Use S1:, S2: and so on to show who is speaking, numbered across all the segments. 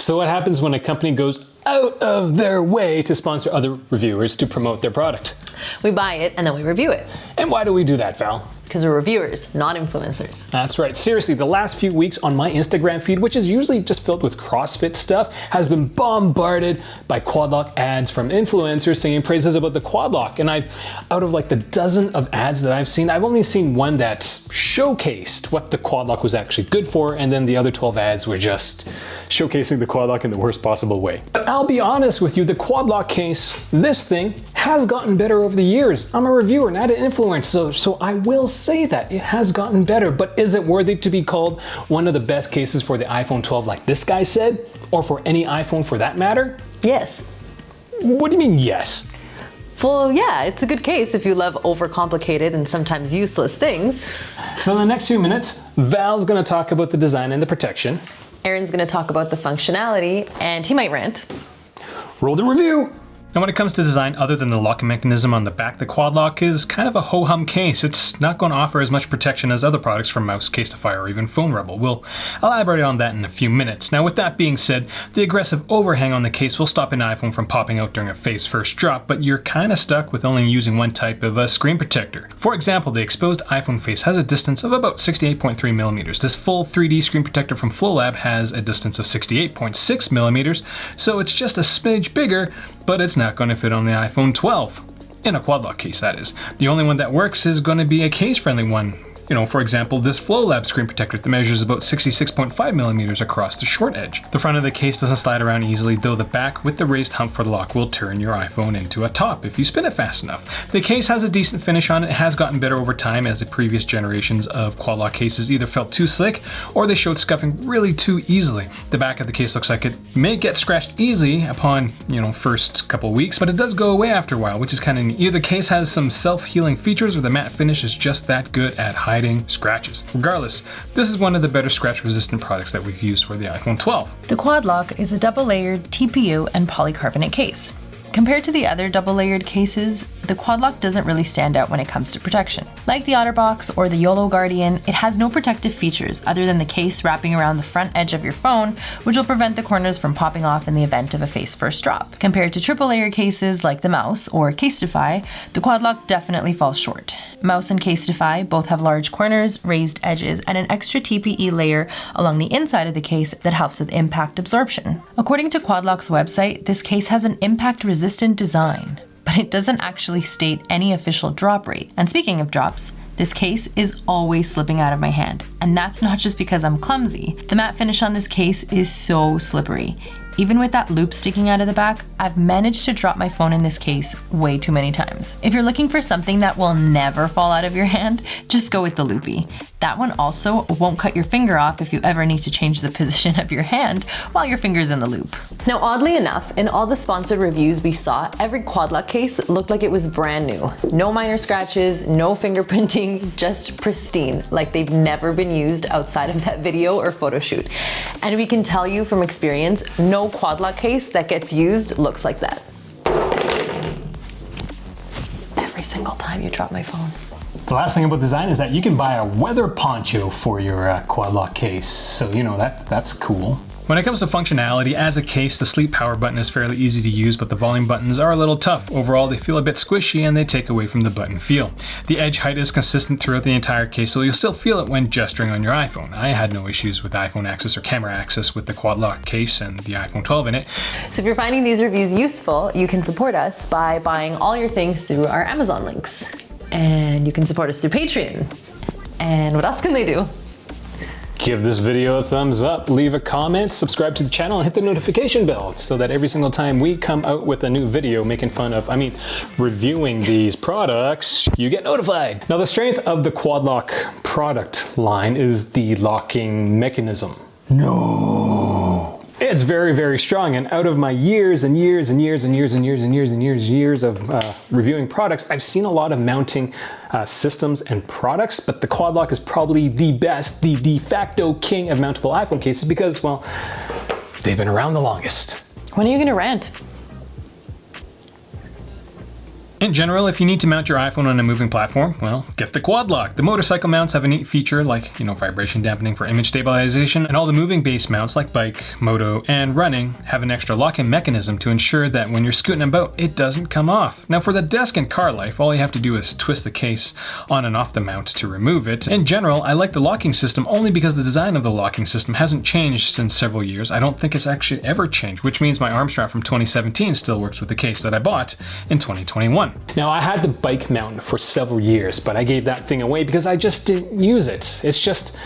S1: So what happens when a company goes out of their way to sponsor other reviewers to promote their product?
S2: We buy it and then we review it.
S1: And why do we do that, Val?
S2: Because we're reviewers, not influencers.
S1: That's right. Seriously, the last few weeks on my Instagram feed, which is usually just filled with CrossFit stuff, has been bombarded by Quadlock ads from influencers singing praises about the Quadlock. And out of like the dozen of ads that I've seen, I've only seen one that showcased what the Quadlock was actually good for, and then the other 12 ads were just showcasing the Quadlock in the worst possible way. But I'll be honest with you, the Quadlock case, this thing, has gotten better over the years. I'm a reviewer, not an influencer, so I will say that it has gotten better, but is it worthy to be called one of the best cases for the iPhone 12 like this guy said, or for any iPhone for that matter?
S2: Yes.
S1: What do you mean yes?
S2: Well, yeah, it's a good case if you love overcomplicated and sometimes useless things.
S1: So in the next few minutes, Val's gonna talk about the design and the protection.
S2: Aaron's gonna talk about the functionality, and he might rant.
S1: Roll the review.
S3: Now when it comes to design, other than the locking mechanism on the back, the Quadlock is kind of a ho-hum case. It's not going to offer as much protection as other products from Mous, Casetify, or even Phone Rebel. We'll elaborate on that in a few minutes. Now with that being said, the aggressive overhang on the case will stop an iPhone from popping out during a face first drop, but you're kind of stuck with only using one type of screen protector. For example, the exposed iPhone face has a distance of about 68.3 millimeters. This full 3D screen protector from FlowLab has a distance of 68.6 millimeters, so it's just a smidge bigger, but it's not going to fit on the iPhone 12. In a Quadlock case, that is. The only one that works is going to be a case-friendly one. You know, for example, this FlowLab screen protector that measures about 66.5 millimeters across the short edge. The front of the case doesn't slide around easily, though the back with the raised hump for the lock will turn your iPhone into a top if you spin it fast enough. The case has a decent finish on it. It has gotten better over time as the previous generations of Quadlock cases either felt too slick or they showed scuffing really too easily. The back of the case looks like it may get scratched easily upon, first couple weeks, but it does go away after a while, which is kind of neat. Either the case has some self-healing features or the matte finish is just that good at hiding scratches. Regardless, this is one of the better scratch-resistant products that we've used for the iPhone 12.
S4: The Quadlock is a double-layered TPU and polycarbonate case. Compared to the other double-layered cases, the Quadlock doesn't really stand out when it comes to protection. Like the OtterBox or the YOLO Guardian, it has no protective features other than the case wrapping around the front edge of your phone, which will prevent the corners from popping off in the event of a face first drop. Compared to triple-layer cases like the Mous or Casetify, the Quadlock definitely falls short. Mous and Casetify both have large corners, raised edges, and an extra TPE layer along the inside of the case that helps with impact absorption. According to Quadlock's website, this case has an impact-resistant design, but it doesn't actually state any official drop rate. And speaking of drops, this case is always slipping out of my hand. And that's not just because I'm clumsy. The matte finish on this case is so slippery. Even with that loop sticking out of the back, I've managed to drop my phone in this case way too many times. If you're looking for something that will never fall out of your hand, just go with the loopy. That one also won't cut your finger off if you ever need to change the position of your hand while your finger's in the loop.
S2: Now, oddly enough, in all the sponsored reviews we saw, every Quadlock case looked like it was brand new. No minor scratches, no fingerprinting, just pristine, like they've never been used outside of that video or photo shoot. And we can tell you from experience, no Quadlock case that gets used looks like that. Every single time you drop my phone.
S1: The last thing about design is that you can buy a weather poncho for your Quadlock case, so that's cool.
S3: When it comes to functionality, as a case, the sleep power button is fairly easy to use, but the volume buttons are a little tough. Overall, they feel a bit squishy and they take away from the button feel. The edge height is consistent throughout the entire case, so you'll still feel it when gesturing on your iPhone. I had no issues with iPhone access or camera access with the Quadlock case and the iPhone 12 in it.
S2: So if you're finding these reviews useful, you can support us by buying all your things through our Amazon links. And you can support us through Patreon. And what else can they do?
S1: Give this video a thumbs up, leave a comment, subscribe to the channel, and hit the notification bell so that every single time we come out with a new video reviewing these products, you get notified. Now, the strength of the Quadlock product line is the locking mechanism. No. It's very, very strong, and out of my years and years and years and years and years and years and years of reviewing products, I've seen a lot of mounting systems and products, but the Quadlock is probably the best, the de facto king of mountable iPhone cases because, well, they've been around the longest.
S2: When are you gonna rant?
S3: In general, if you need to mount your iPhone on a moving platform, well, get the Quadlock. The motorcycle mounts have a neat feature like, vibration dampening for image stabilization, and all the moving base mounts like bike, moto, and running have an extra lock-in mechanism to ensure that when you're scooting about, it doesn't come off. Now for the desk and car life, all you have to do is twist the case on and off the mount to remove it. In general, I like the locking system only because the design of the locking system hasn't changed since several years. I don't think it's actually ever changed, which means my arm strap from 2017 still works with the case that I bought in 2021.
S1: Now I had the bike mount for several years, but I gave that thing away because I just didn't use it. It's just,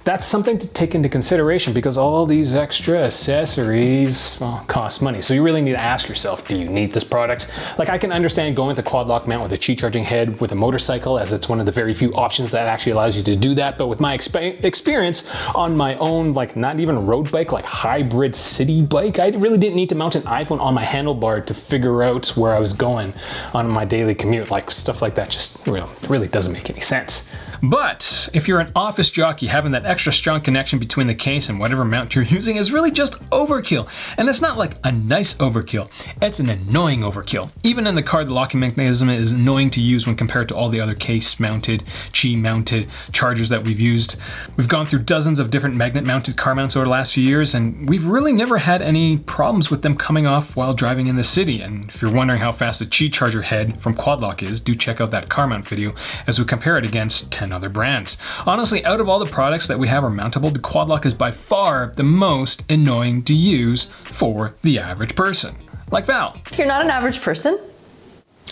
S1: that's something to take into consideration because all these extra accessories, well, cost money. So you really need to ask yourself, do you need this product? Like I can understand going with a Quadlock mount with a Qi charging head with a motorcycle, as it's one of the very few options that actually allows you to do that. But with my experience on my own, like not even road bike, like hybrid city bike, I really didn't need to mount an iPhone on my handlebar to figure out where I was going on my daily commute. Like stuff like that just really doesn't make any sense.
S3: But if you're an office jockey, having that extra strong connection between the case and whatever mount you're using is really just overkill. And it's not like a nice overkill, it's an annoying overkill. Even in the car, the locking mechanism is annoying to use when compared to all the other case-mounted, Qi-mounted chargers that we've used. We've gone through dozens of different magnet-mounted car mounts over the last few years, and we've really never had any problems with them coming off while driving in the city. And if you're wondering how fast the Qi charger head from Quadlock is, do check out that car mount video as we compare it against 10 other brands. Honestly, out of all the products that we have are mountable, the Quadlock is by far the most annoying to use for the average person. Like Val.
S2: You're not an average person.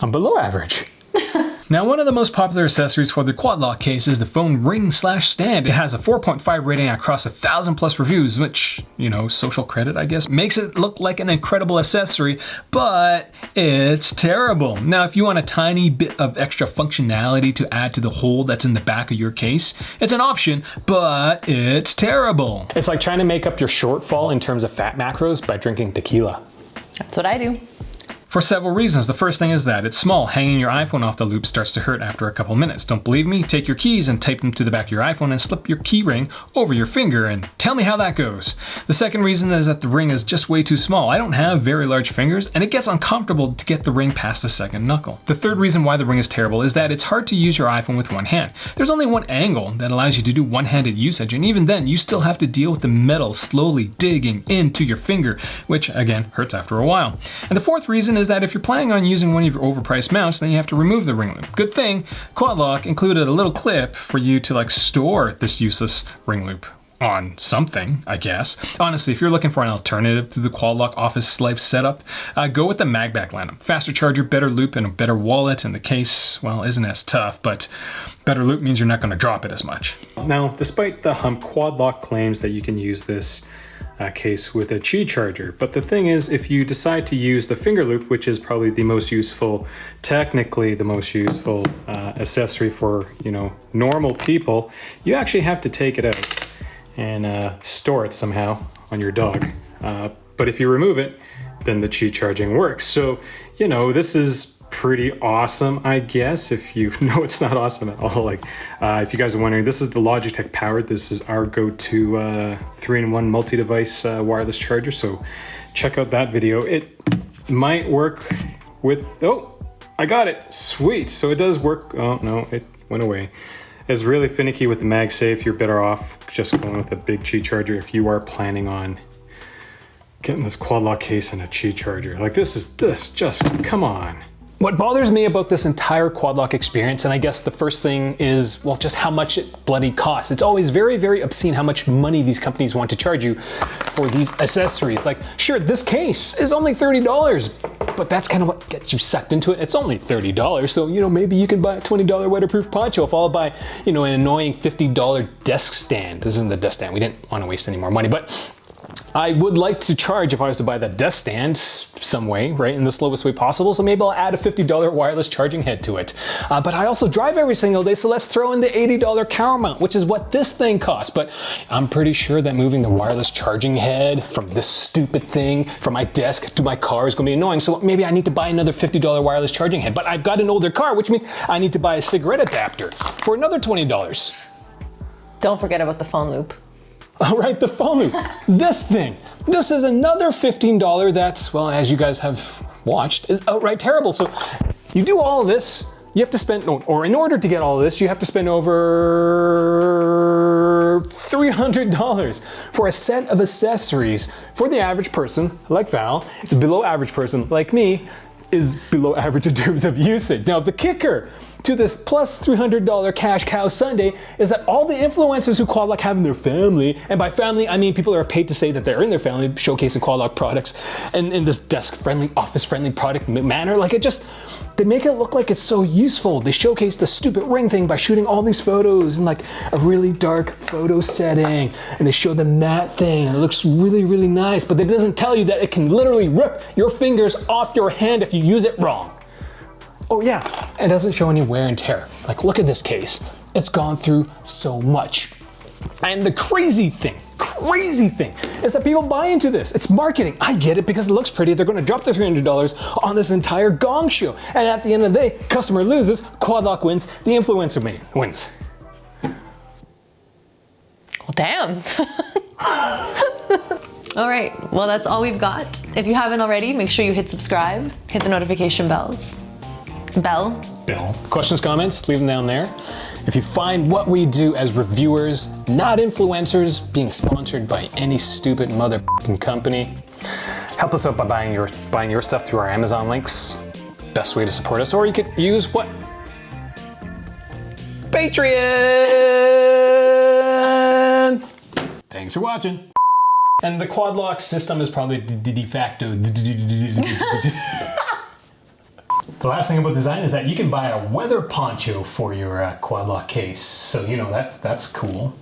S1: I'm below average.
S3: Now, one of the most popular accessories for the Quadlock case is the phone ring/stand. It has a 4.5 rating across 1,000+ reviews, which, social credit, I guess, makes it look like an incredible accessory, but it's terrible. Now, if you want a tiny bit of extra functionality to add to the hole that's in the back of your case, it's an option, but it's terrible.
S1: It's like trying to make up your shortfall in terms of fat macros by drinking tequila.
S2: That's what I do.
S3: For several reasons. The first thing is that it's small. Hanging your iPhone off the loop starts to hurt after a couple minutes. Don't believe me? Take your keys and tape them to the back of your iPhone and slip your key ring over your finger and tell me how that goes. The second reason is that the ring is just way too small. I don't have very large fingers and it gets uncomfortable to get the ring past the second knuckle. The third reason why the ring is terrible is that it's hard to use your iPhone with one hand. There's only one angle that allows you to do one-handed usage, and even then you still have to deal with the metal slowly digging into your finger, which again hurts after a while. And the fourth reason is that if you're planning on using one of your overpriced mounts, then you have to remove the ring loop. Good thing Quadlock included a little clip for you to store this useless ring loop on something, I guess. Honestly, if you're looking for an alternative to the Quadlock office life setup, go with the MagBack lineup. Faster charger, better loop, and a better wallet, and the case, well, isn't as tough, but better loop means you're not going to drop it as much.
S1: Now, despite the hump, Quadlock claims that you can use this case with a Qi charger. But the thing is, if you decide to use the finger loop, which is probably the most useful, technically the most useful accessory for, normal people, you actually have to take it out and store it somehow on your dog. But if you remove it, then the Qi charging works. So, this is pretty awesome, I guess. If you know, it's not awesome at all. If you guys are wondering, this is the Logitech Power. This is our go-to 3-in-1 multi-device wireless charger. So check out that video. It might work with, I got it, sweet. So it does work. Oh no, it went away. It's really finicky with the MagSafe. You're better off just going with a big Qi charger if you are planning on getting this Quadlock case and a Qi charger. Just, come on. What bothers me about this entire Quadlock experience, and I guess the first thing is, well, just how much it bloody costs. It's always very, very obscene how much money these companies want to charge you for these accessories. Like, sure, this case is only $30, but that's kind of what gets you sucked into it. It's only $30, so, maybe you can buy a $20 weatherproof poncho followed by, an annoying $50 desk stand. This isn't the desk stand. We didn't want to waste any more money, but I would like to charge if I was to buy that desk stand some way, right, in the slowest way possible. So maybe I'll add a $50 wireless charging head to it. But I also drive every single day, so let's throw in the $80 cower mount, which is what this thing costs. But I'm pretty sure that moving the wireless charging head from this stupid thing from my desk to my car is going to be annoying. So maybe I need to buy another $50 wireless charging head. But I've got an older car, which means I need to buy a cigarette adapter for another $20.
S2: Don't forget about the phone loop.
S1: All right, the phone loop. This thing. This is another $15 that's, well, as you guys have watched, is outright terrible. So You do all this, you have to spend, or in order to get all of this, you have to spend over $300 for a set of accessories. For the average person, like Val, the below average person, like me, is below average in terms of usage. Now, the kicker to this plus $300 cash cow Sunday is that all the influencers who Quadlock have in their family, and by family I mean people are paid to say that they're in their family showcasing Quadlock products and in this desk-friendly, office-friendly product manner, like they make it look like it's so useful. They showcase the stupid ring thing by shooting all these photos in like a really dark photo setting, and they show the matte thing and it looks really, really nice, but it doesn't tell you that it can literally rip your fingers off your hand if you use it wrong. Oh yeah, it doesn't show any wear and tear. Like, look at this case. It's gone through so much. And the crazy thing is that people buy into this. It's marketing. I get it because it looks pretty. They're gonna drop the $300 on this entire gong show. And at the end of the day, customer loses, Quadlock wins, the influencer wins.
S2: Well, damn. All right, well, that's all we've got. If you haven't already, make sure you hit subscribe, hit the notification bell.
S1: Questions, comments, leave them down there. If you find what we do as reviewers, not influencers, being sponsored by any stupid motherfucking company, help us out by buying your stuff through our Amazon links. Best way to support us. Or you could use what? Patreon! Thanks for watching. And the Quadlock system is probably de facto. The last thing about design is that you can buy a weather poncho for your Quadlock case. So, you know, that's cool.